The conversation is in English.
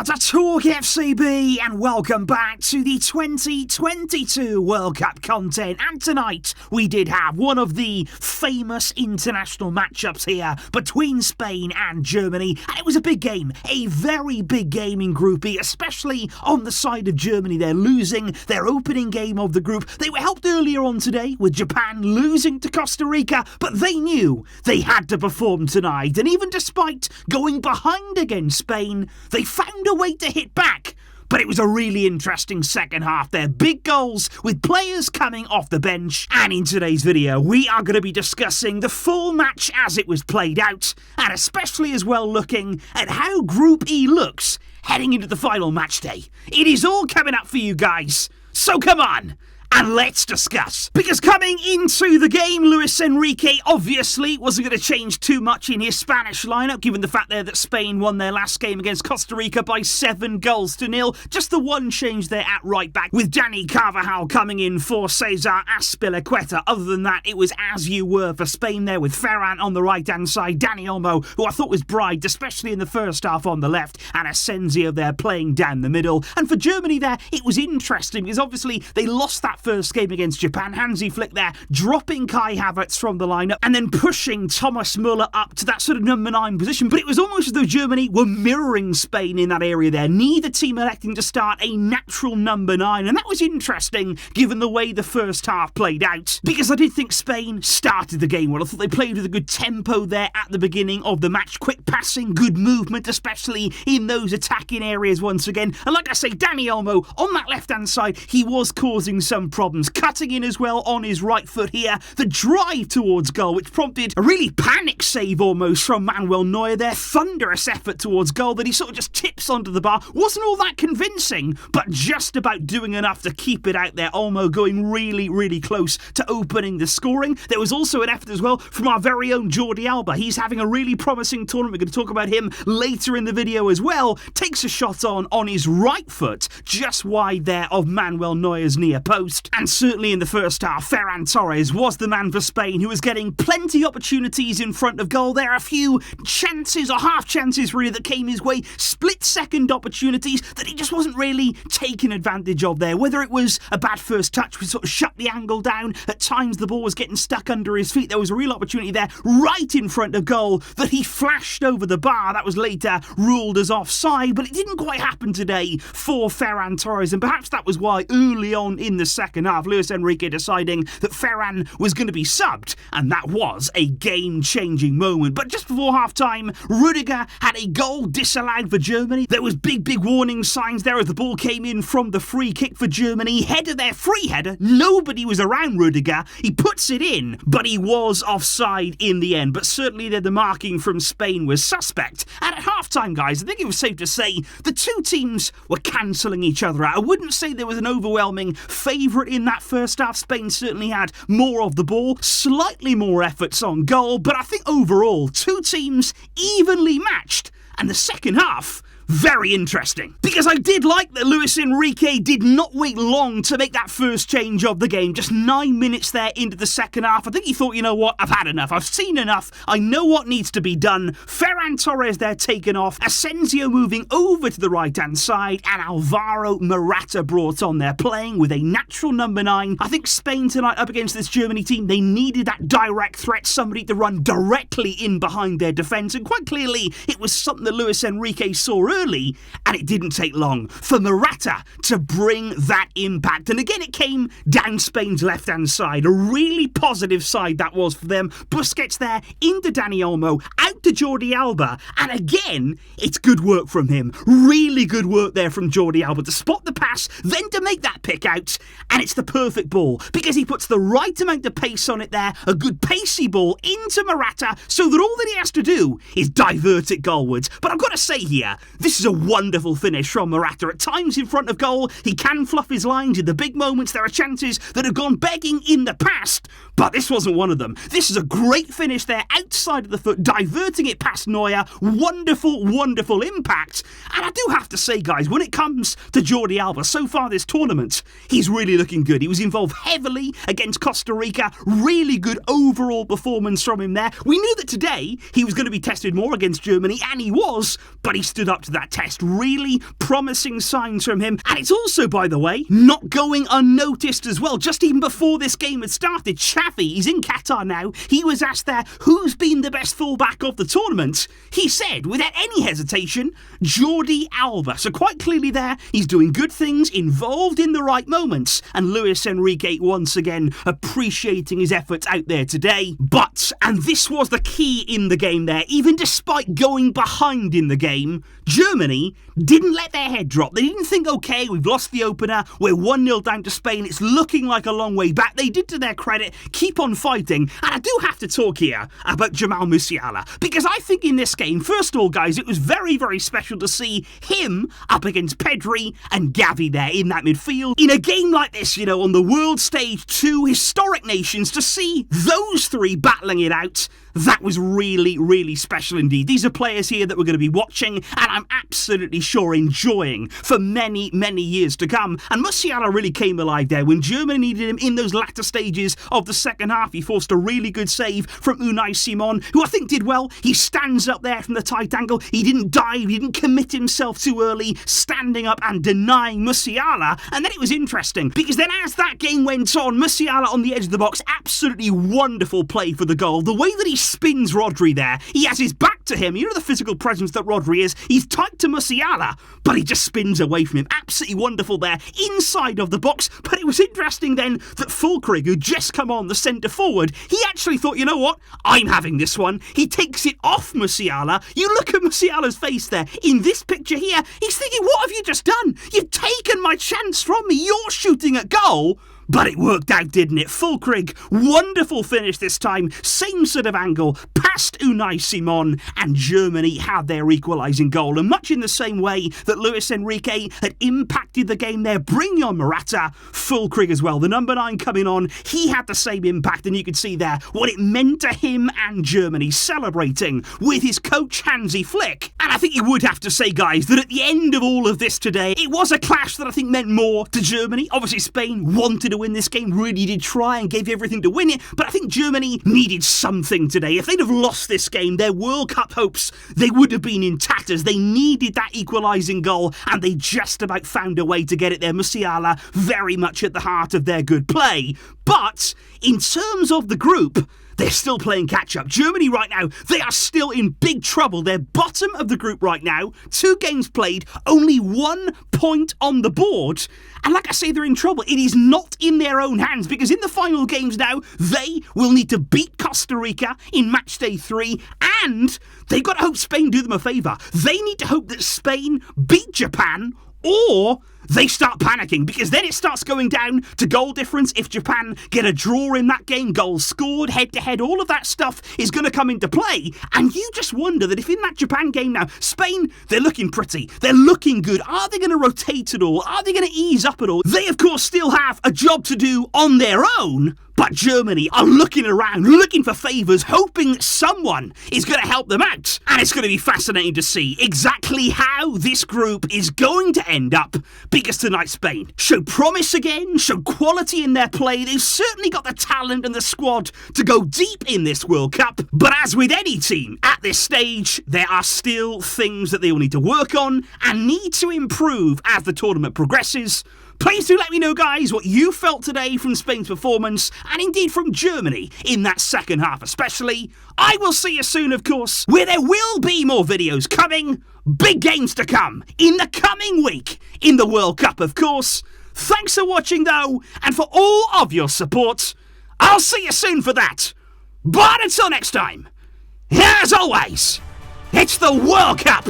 are to TalkFCB and welcome back to the 2022 World Cup content. And tonight we did have one of the famous international matchups here between Spain and Germany. And it was a big game, a very big game in Group E, especially on the side of Germany. They're losing their opening game of the group. They were helped earlier on today with Japan losing to Costa Rica, but they knew they had to perform tonight. And even despite going behind against Spain, they found a way to hit back. But it was a really interesting second half there. Big goals with players coming off the bench. And in today's video, we are going to be discussing the full match as it was played out. And especially as well looking at how Group E looks heading into the final match day. It is all coming up for you guys. So come on. And let's discuss. Because coming into the game, Luis Enrique obviously wasn't going to change too much in his Spanish lineup, given the fact there that Spain won their last game against Costa Rica by 7-0. Just the one change there at right back, with Dani Carvajal coming in for Cesar Azpilicueta. Other than that, it was as you were for Spain there, with Ferran on the right-hand side, Dani Olmo, who I thought was bright, especially in the first half on the left, and Asensio there playing down the middle. And for Germany there, it was interesting, because obviously they lost that first game against Japan. Hansi Flick there dropping Kai Havertz from the lineup and then pushing Thomas Müller up to that sort of number 9 position. But it was almost as though Germany were mirroring Spain in that area there. Neither team electing to start a natural number 9. And that was interesting given the way the first half played out. Because I did think Spain started the game well. I thought they played with a good tempo there at the beginning of the match. Quick passing, good movement, especially in those attacking areas once again. And like I say, Dani Olmo on that left-hand side, he was causing some problems. Cutting in as well on his right foot here. The drive towards goal, which prompted a really panic save almost from Manuel Neuer there. Thunderous effort towards goal that he sort of just tips onto the bar. Wasn't all that convincing, but just about doing enough to keep it out there. Olmo going really, really close to opening the scoring. There was also an effort as well from our very own Jordi Alba. He's having a really promising tournament. We're going to talk about him later in the video as well. Takes a shot on his right foot, just wide there of Manuel Neuer's near post. And certainly in the first half, Ferran Torres was the man for Spain, who was getting plenty opportunities in front of goal. There are a few chances, or half chances really, that came his way. Split-second opportunities that he just wasn't really taking advantage of there. Whether it was a bad first touch, we sort of shut the angle down. At times the ball was getting stuck under his feet. There was a real opportunity there right in front of goal that he flashed over the bar. That was later ruled as offside, but it didn't quite happen today for Ferran Torres. And perhaps that was why early on in the second half, Luis Enrique deciding that Ferran was going to be subbed, and that was a game-changing moment. But just before half-time, Rudiger had a goal disallowed for Germany. There was big warning signs there as the ball came in from the free kick for Germany. Header there, free header. Nobody was around Rudiger. He puts it in, but he was offside in the end. But certainly the marking from Spain was suspect. And at half-time, guys, I think it was safe to say the two teams were cancelling each other out. I wouldn't say there was an overwhelming favourite in that first half. Spain certainly had more of the ball, slightly more efforts on goal, but I think overall, two teams evenly matched. And the second half, very interesting. Because I did like that Luis Enrique did not wait long to make that first change of the game. Just 9 minutes there into the second half. I think he thought, you know what, I've had enough. I've seen enough. I know what needs to be done. Ferran Torres there taken off. Asensio moving over to the right-hand side. And Alvaro Morata brought on there, playing with a natural number 9. I think Spain tonight up against this Germany team, they needed that direct threat, somebody to run directly in behind their defence. And quite clearly, it was something that Luis Enrique saw early, and it didn't take long for Morata to bring that impact. And again, it came down Spain's left-hand side. A really positive side that was for them. Busquets there into Dani Olmo, out to Jordi Alba, and again, it's good work from him. Really good work there from Jordi Alba to spot the pass, then to make that pick out, and it's the perfect ball because he puts the right amount of pace on it there, a good pacey ball into Morata, so that all that he has to do is divert it goalwards. But I've got to say here, this is a wonderful finish from Morata. At times in front of goal, he can fluff his lines. In the big moments, there are chances that have gone begging in the past, but this wasn't one of them. This is a great finish there, outside of the foot, diverting it past Neuer. Wonderful, wonderful impact. And I do have to say, guys, when it comes to Jordi Alba, so far this tournament, he's really looking good. He was involved heavily against Costa Rica. Really good overall performance from him there. We knew that today he was going to be tested more against Germany, and he was, but he stood up to that test. Really promising signs from him. And it's also, by the way, not going unnoticed as well. Just even before this game had started, Xavi, he's in Qatar now, he was asked there, who's been the best fullback of the tournament? He said, without any hesitation, Jordi Alba. So quite clearly there, he's doing good things, involved in the right moments. And Luis Enrique once again appreciating his efforts out there today. But, and this was the key in the game there, even despite going behind in the game, Germany didn't let their head drop. They didn't think, okay, we've lost the opener, we're 1-0 down to Spain, it's looking like a long way back. They did, to their credit, keep on fighting. And I do have to talk here about Jamal Musiala, because I think in this game, first of all, guys, it was very, very special to see him up against Pedri and Gavi there in that midfield. In a game like this, you know, on the world stage, two historic nations, to see those three battling it out, that was really, really special indeed. These are players here that we're going to be watching, and I'm absolutely sure enjoying for many, many years to come. And Musiala really came alive there. When Germany needed him in those latter stages of the second half, he forced a really good save from Unai Simon, who I think did well. He stands up there from the tight angle. He didn't dive. He didn't commit himself too early, standing up and denying Musiala. And then it was interesting, because then as that game went on, Musiala on the edge of the box, absolutely wonderful play for the goal. The way that he spins Rodri there, he has his back to him. You know the physical presence that Rodri is. He's tight to Musiala, but he just spins away from him. Absolutely wonderful there, inside of the box. But it was interesting then that Füllkrug, who just come on, the centre forward, he actually thought, you know what, I'm having this one. He takes it off Musiala. You look at Musiala's face there. In this picture here, he's thinking, what have you just done? You've taken my chance from me. You're shooting at goal. But it worked out, didn't it? Füllkrug, wonderful finish this time. Same sort of angle, past Unai Simon, and Germany had their equalising goal. And much in the same way that Luis Enrique had impacted the game there, bringing on Morata, Füllkrug as well. The number 9 coming on, he had the same impact, and you could see there what it meant to him and Germany, celebrating with his coach Hansi Flick. And I think you would have to say, guys, that at the end of all of this today, it was a clash that I think meant more to Germany. Obviously, Spain wanted to win this game, really did try and gave everything to win it, but I think Germany needed something today. If they'd have lost this game, their World Cup hopes, they would have been in tatters. They needed that equalising goal, and they just about found a way to get it there. Musiala very much at the heart of their good play. But in terms of the group, they're still playing catch-up. Germany right now, they are still in big trouble. They're bottom of the group right now. 2 games played, only 1 point on the board. And like I say, they're in trouble. It is not in their own hands, because in the final games now, they will need to beat Costa Rica in match day 3, and they've got to hope Spain do them a favour. They need to hope that Spain beat Japan, or they start panicking, because then it starts going down to goal difference. If Japan get a draw in that game, goals scored, head-to-head, all of that stuff is going to come into play. And you just wonder that if in that Japan game now, Spain, they're looking pretty, they're looking good. Are they going to rotate at all? Are they going to ease up at all? They, of course, still have a job to do on their own. But Germany are looking around, looking for favours, hoping that someone is going to help them out. And it's going to be fascinating to see exactly how this group is going to end up, because tonight Spain showed promise again, showed quality in their play. They've certainly got the talent and the squad to go deep in this World Cup. But as with any team at this stage, there are still things that they will need to work on and need to improve as the tournament progresses. Please do let me know, guys, what you felt today from Spain's performance, and indeed from Germany in that second half especially. I will see you soon, of course, where there will be more videos coming. Big games to come in the coming week in the World Cup, of course. Thanks for watching, though, and for all of your support. I'll see you soon for that. But until next time, as always, it's the World Cup